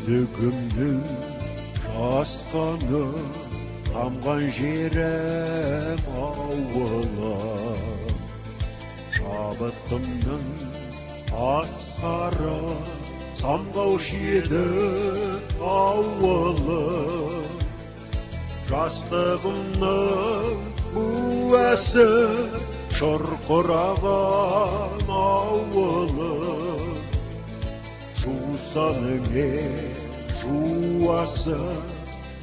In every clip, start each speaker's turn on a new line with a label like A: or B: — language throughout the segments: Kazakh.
A: Күдігімнің жасқаны тамған жерім ауылым, шабытымның асқары самғаушы еді ауылым. Жастығымның буасы шұрқыраған ауылым, жусанымен жуасы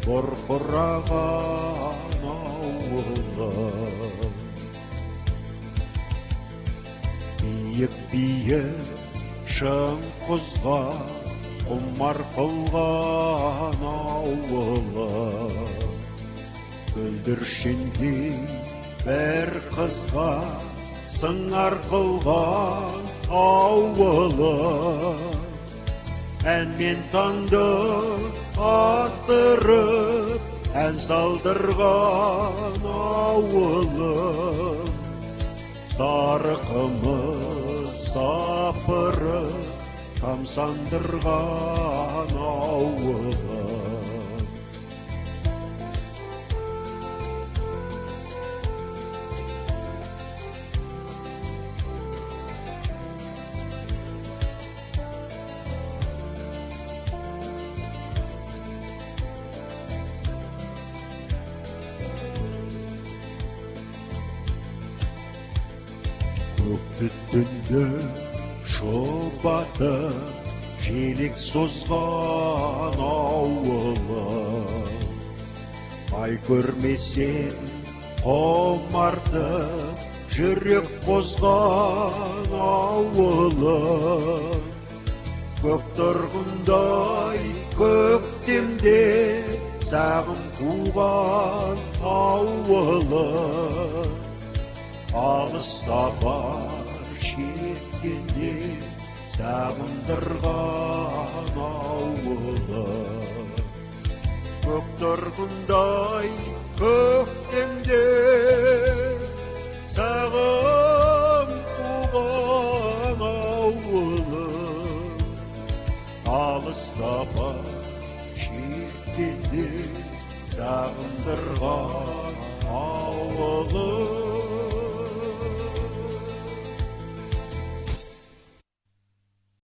A: бұрқыраған ауылым. Биік шың құзға құмар қылған ауылым, бүлдіршіндей бір қызға сыңар қылған ауылым. Әнмен таңды аттырып, ән салдырған ауылым. Сары қымыз сапырып, тамсандырған ауылым. Көк түтінді шұбатып, желек созған ауылым. Ай көрмесен құмартып, жүрек қозған ауылым. Көк тұрғындай көктемде сағым қуған ауылым. Алыста бар шеткенде сағындырған ауылым. Көк тұрғындай көктемде